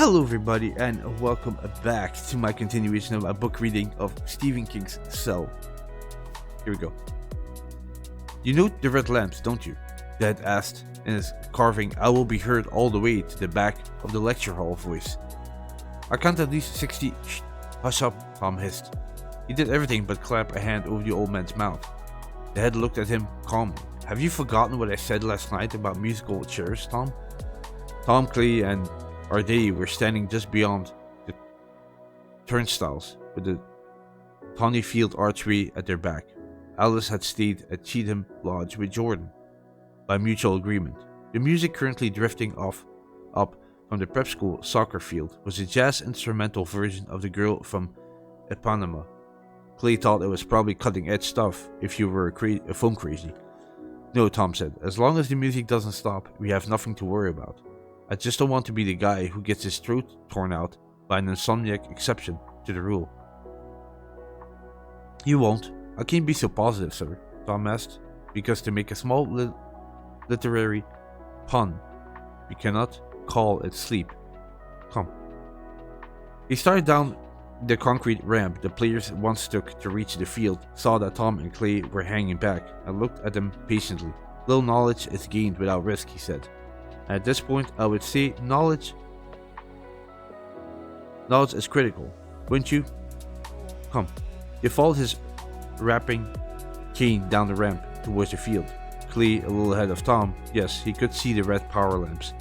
Hello, everybody, and welcome back to my continuation of my book reading of Stephen King's Cell. Here we go. You know the red lamps, don't you? Dad asked in his carving, I will be heard all the way to the back of the lecture hall voice. I count at least 60. Shh, hush up, Tom hissed. He did everything but clap a hand over the old man's mouth. The head looked at him calmly. Have you forgotten what I said last night about musical chairs, Tom? Tom, Clay, and Arday were standing just beyond the turnstiles with the tawny field archway at their back. Alice had stayed at Cheatham Lodge with Jordan, by mutual agreement. The music currently drifting up from the prep school soccer field was a jazz instrumental version of The Girl from Ipanema. Clay thought it was probably cutting-edge stuff if you were a phone crazy. No, Tom said, as long as the music doesn't stop, we have nothing to worry about. I just don't want to be the guy who gets his throat torn out by an insomniac exception to the rule. You won't. How can you be so positive, sir? Tom asked. Because to make a small literary pun, we cannot call it sleep. Come. He started down the concrete ramp the players once took to reach the field, saw that Tom and Clay were hanging back, and looked at them patiently. Little knowledge is gained without risk, he said. At this point, I would say knowledge is critical, wouldn't you? Come. He followed his rapping cane down the ramp towards the field. Clay a little ahead of Tom. Yes, he could see the red power lamps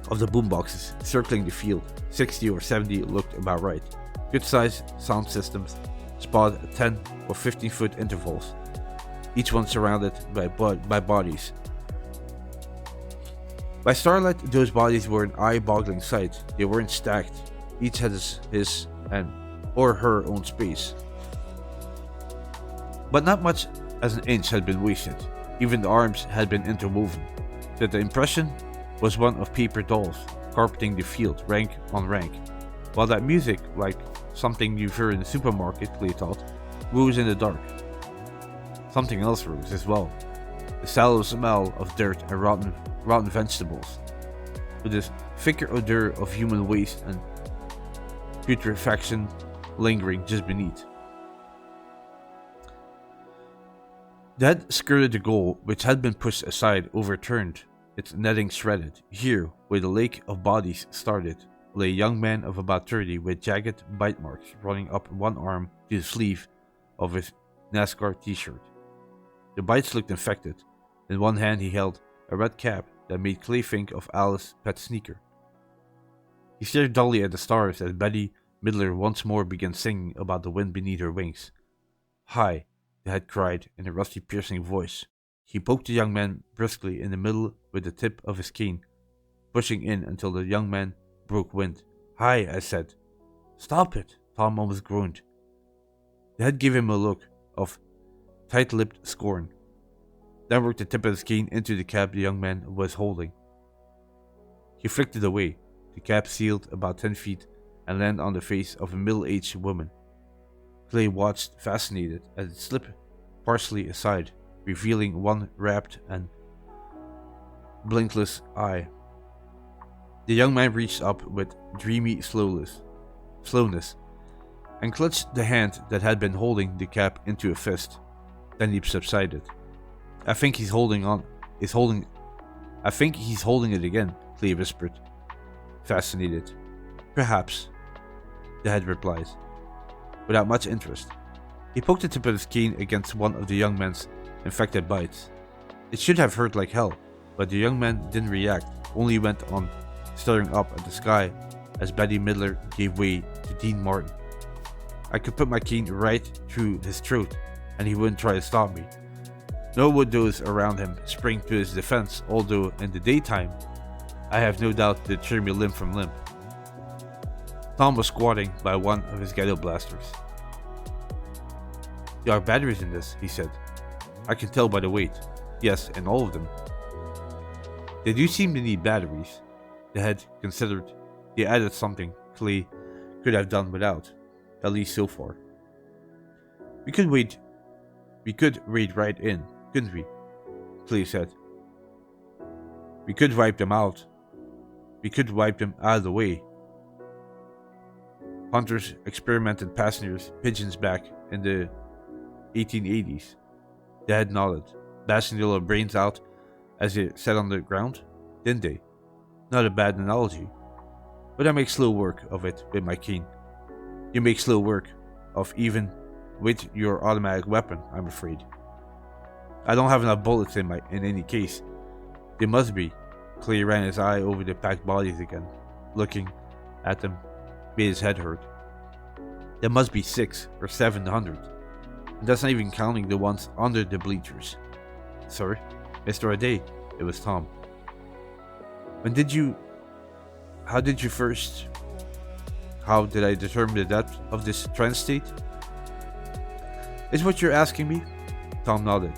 of the boomboxes circling the field. 60 or 70 looked about right. Good-sized sound systems spotted at 10 or 15-foot intervals, each one surrounded by bodies. By starlight, those bodies were an eye-boggling sight. They weren't stacked. Each had his and or her own space. But not much as an inch had been wasted. Even the arms had been interwoven. So the impression was one of paper dolls carpeting the field, rank on rank. While that music, like something you've heard in the supermarket, Clay thought, rose in the dark. Something else rose as well. The sallow smell of dirt and rotten vegetables, with this thicker odor of human waste and putrefaction lingering just beneath. Dad skirted the goal, which had been pushed aside, overturned, its netting shredded. Here, where the lake of bodies started, lay a young man of about 30 with jagged bite marks running up one arm to the sleeve of his NASCAR t-shirt. The bites looked infected. In one hand he held a red cap that made Clay think of Alice's pet sneaker. He stared dully at the stars as Betty Midler once more began singing about the wind beneath her wings. Hi, the head cried in a rusty piercing voice. He poked the young man briskly in the middle with the tip of his cane, pushing in until the young man broke wind. Hi, I said. Stop it, Tom almost groaned. The head gave him a look of tight-lipped scorn, then worked the tip of his cane into the cap the young man was holding. He flicked it away. The cap sealed about 10 feet and landed on the face of a middle-aged woman. Clay watched, fascinated, as it slipped partially aside, revealing one rapt and blinkless eye. The young man reached up with dreamy slowness, and clutched the hand that had been holding the cap into a fist. Then he subsided. I think he's holding it again, Clay whispered, fascinated. Perhaps, the head replied, without much interest. He poked the tip of his cane against one of the young man's infected bites. It should have hurt like hell, but the young man didn't react, only went on staring up at the sky as Betty Midler gave way to Dean Martin. I could put my cane right through his throat, and he wouldn't try to stop me. Nor would those around him spring to his defense, although in the daytime, I have no doubt they'd tear me limb from limb. Tom was squatting by one of his ghetto blasters. There are batteries in this, he said. I can tell by the weight. Yes, and all of them. They do seem to need batteries. The head considered. They added something Clay could have done without, at least so far. We could raid right in, couldn't we? Clay said. We could wipe them out. We could wipe them out of the way. Hunters experimented passengers pigeons back in the 1880s. The head nodded, blasting the little brains out as they sat on the ground, didn't they? Not a bad analogy. But I make slow work of it with my cane. You make slow work of even with your automatic weapon, I'm afraid. I don't have enough bullets in any case. They must be. Clay ran his eye over the packed bodies again. Looking at them made his head hurt. There must be 600 or 700. And that's not even counting the ones under the bleachers. Sir, Mr. Ade, it was Tom. How did I determine the depth of this trance state? Is what you're asking me? Tom nodded.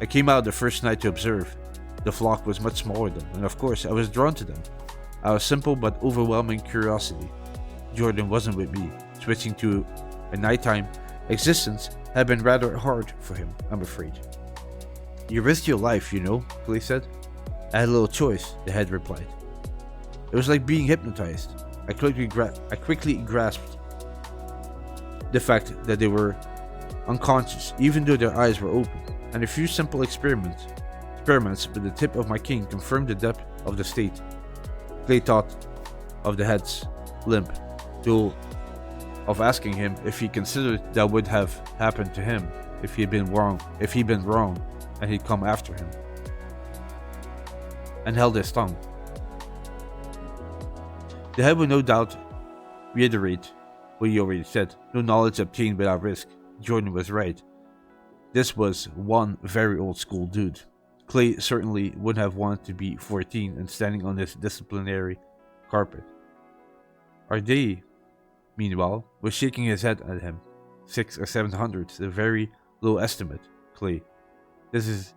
I came out the first night to observe. The flock was much smaller then, and of course I was drawn to them. Out of simple but overwhelming curiosity. Jordan wasn't with me. Switching to a nighttime existence had been rather hard for him, I'm afraid. You risked your life, you know, Clay said. I had a little choice, the head replied. It was like being hypnotized. I quickly grasped the fact that they were unconscious, even though their eyes were open, and a few simple experiments with the tip of my cane confirmed the depth of the state. Clay thought of the head's limp, though of asking him if he considered that would have happened to him if he'd been wrong, and he'd come after him, and held his tongue. The head would no doubt reiterate what he already said. No knowledge obtained without risk. Jordan was right. This was one very old school dude. Clay certainly wouldn't have wanted to be 14 and standing on this disciplinary carpet. Are they, meanwhile, was shaking his head at him. 600 or 700, a very low estimate, Clay. This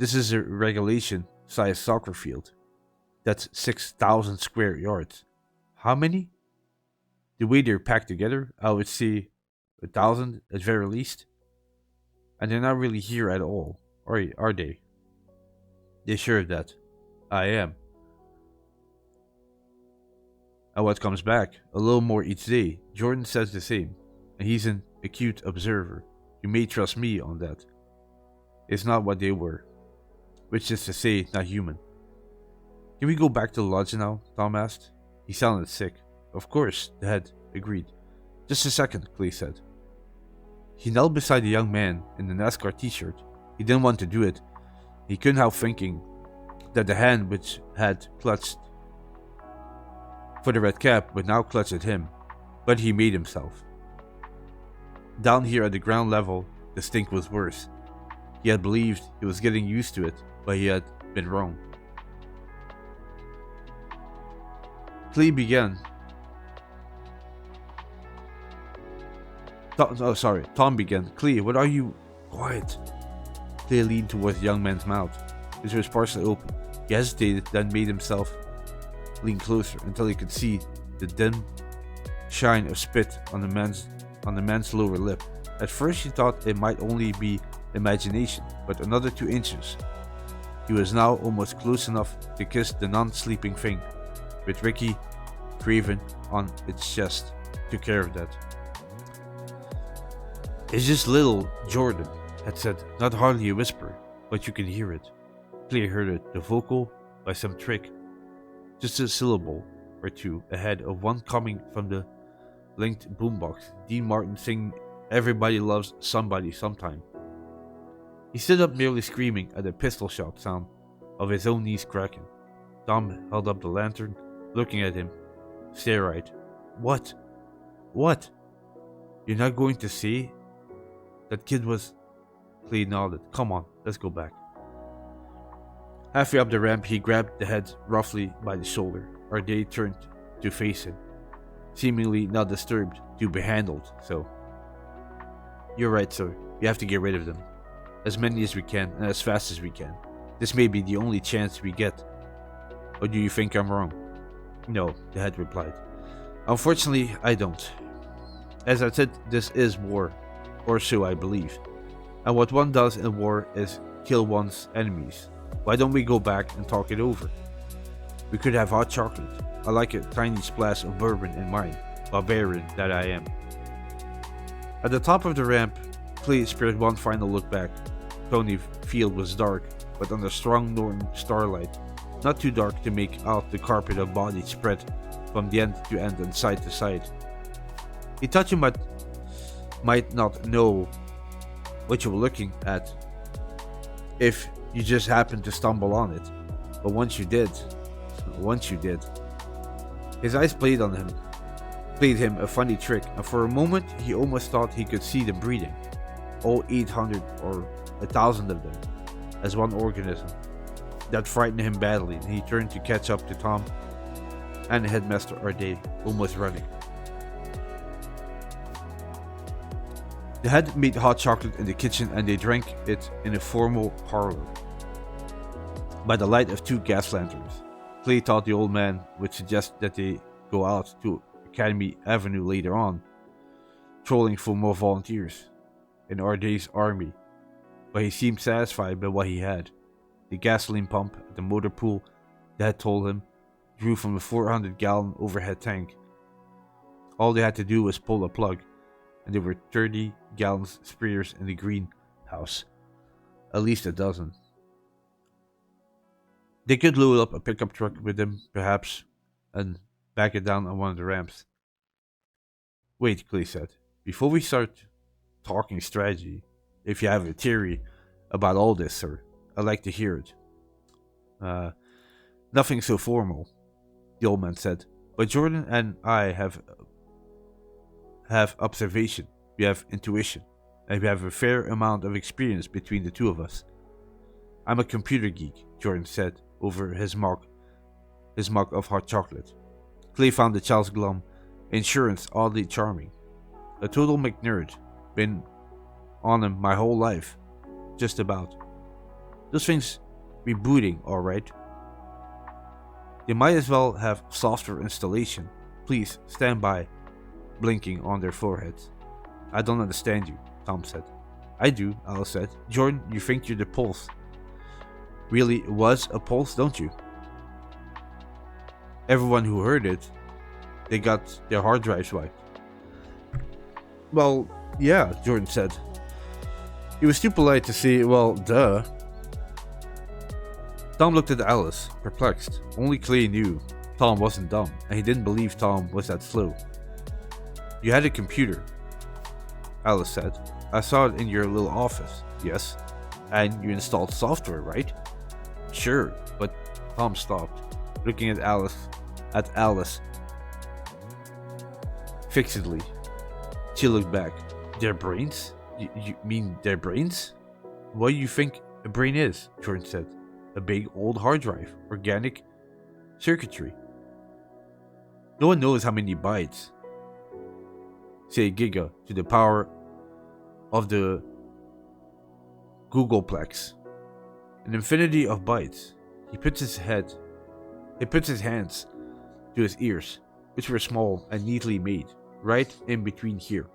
is a regulation-sized soccer field. That's 6,000 square yards. How many? The way they're packed together, I would say 1,000 at very least. And they're not really here at all, are they? They're sure of that. I am. And what comes back? A little more each day. Jordan says the same, and he's an acute observer. You may trust me on that. It's not what they were. Which is to say, not human. Can we go back to the lodge now? Tom asked. He sounded sick. Of course, the head agreed. Just a second, Clay said. He knelt beside the young man in the NASCAR t-shirt. He didn't want to do it. He couldn't help thinking that the hand which had clutched for the red cap would now clutch at him. But he made himself. Down here at the ground level, the stink was worse. He had believed he was getting used to it, but he had been wrong. Tom began. Clay, what are you? Quiet. Clay leaned towards the young man's mouth. It was partially open. He hesitated, then made himself lean closer until he could see the dim shine of spit on the man's lower lip. At first he thought it might only be imagination, but another 2 inches. He was now almost close enough to kiss the non-sleeping thing, with Ricky graven on its chest. Took care of that. It's just little Jordan had said, not hardly a whisper, but you could hear it. Clay heard it, the vocal by some trick. Just a syllable or two ahead of one coming from the linked boombox. Dean Martin singing Everybody Loves Somebody Sometime. He stood up nearly screaming at the pistol shot sound of his own knees cracking. Tom held up the lantern, looking at him, stare-eyed. What? What? You're not going to say that kid was... Clay nodded. Come on, let's go back. Halfway up the ramp, he grabbed the head roughly by the shoulder. Arday turned to face him, seemingly not disturbed, to be handled, so... You're right, sir. We have to get rid of them. As many as we can, and as fast as we can. This may be the only chance we get. Or do you think I'm wrong? No, the head replied. Unfortunately, I don't. As I said, this is war. Or so I believe. And what one does in war is kill one's enemies. Why don't we go back and talk it over? We could have hot chocolate. I like a tiny splash of bourbon in mine, barbarian that I am. At the top of the ramp, Clay spared one final look back. Tony Field was dark, but under strong northern starlight, not too dark to make out the carpet of bodies spread from the end to end and side to side. He thought you might not know what you were looking at if you just happened to stumble on it, but once you did, his eyes played him a funny trick, and for a moment he almost thought he could see them breathing, all 800 or 1,000 of them, as one organism. That frightened him badly, and he turned to catch up to Tom and Headmaster Arday, almost running. They had made hot chocolate in the kitchen, and they drank it in a formal parlor by the light of 2 gas lanterns. Clay thought the old man would suggest that they go out to Academy Avenue later on, trolling for more volunteers in Arday's army, but he seemed satisfied by what he had. The gasoline pump at the motor pool, Dad told him, drew from a 400-gallon overhead tank. All they had to do was pull a plug, and there were 30-gallon sprayers in the greenhouse, at least a dozen. They could load up a pickup truck with them, perhaps, and back it down on one of the ramps. Wait, Clay said. Before we start talking strategy, if you have a theory about all this, sir, I'd like to hear it. Nothing so formal, the old man said. But Jordan and I have observation, we have intuition, and we have a fair amount of experience between the two of us. I'm a computer geek, Jordan said over his mug of hot chocolate. Clay found the child's glum insurance oddly charming. A total McNerd, been on him my whole life, just about. Those things rebooting, alright. They might as well have software installation. Please stand by, blinking on their foreheads. I don't understand you, Tom said. I do, Alice said. Jordan, you think you're the pulse. Really was a pulse, don't you? Everyone who heard it, they got their hard drives wiped. Well, yeah, Jordan said. He was too polite to say, well, duh. Tom looked at Alice, perplexed. Only Clay knew Tom wasn't dumb, and he didn't believe Tom was that slow. You had a computer, Alice said. I saw it in your little office, yes. And you installed software, right? Sure, but Tom stopped, looking at Alice fixedly. She looked back. Their brains? You mean their brains? What do you think a brain is? Jordan said. A big old hard drive, organic circuitry. No one knows how many bytes. Say giga to the power of the Googleplex. An infinity of bytes. He puts his hands to his ears, which were small and neatly made, right in between here.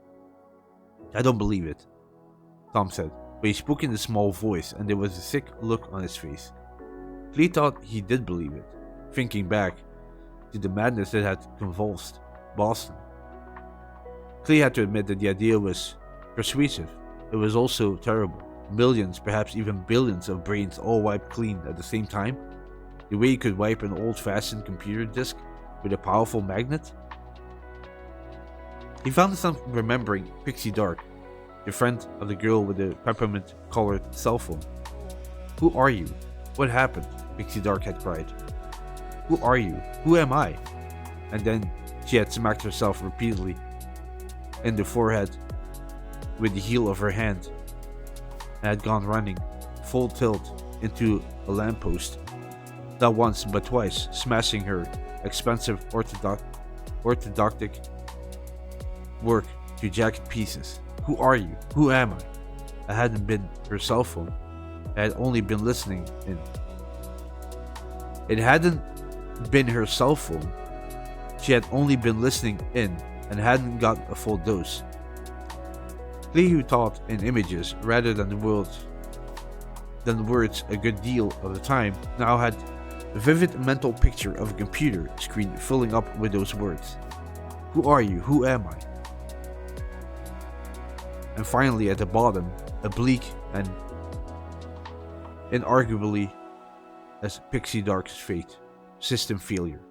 I don't believe it, Tom said, but he spoke in a small voice and there was a sick look on his face. Clay thought he did believe it, thinking back to the madness that had convulsed Boston. Clay had to admit that the idea was persuasive. It was also terrible. Millions, perhaps even billions of brains all wiped clean at the same time. The way you could wipe an old-fashioned computer disk with a powerful magnet. He found himself remembering Pixie Dark, the friend of the girl with the peppermint-colored cell phone. Who are you? What happened? Pixie Dark had cried. Who are you? Who am I? And then she had smacked herself repeatedly in the forehead with the heel of her hand and had gone running, full tilt, into a lamppost. Not once, but twice, smashing her expensive orthodontic work to jagged pieces. Who are you? Who am I? I hadn't been her cell phone. I had only been listening in. It hadn't been her cell phone. She had only been listening in and hadn't got a full dose. Clay, who thought in images rather than words a good deal of the time, now had A vivid mental picture of a computer screen filling up with those words. Who are you? Who am I? And finally, at the bottom, a bleak and inarguably as pixie dark as fate, system failure.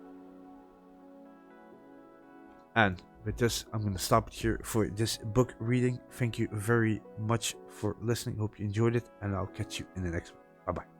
And with this, I'm going to stop it here for this book reading. Thank you very much for listening. Hope you enjoyed it, and I'll catch you in the next one. Bye bye.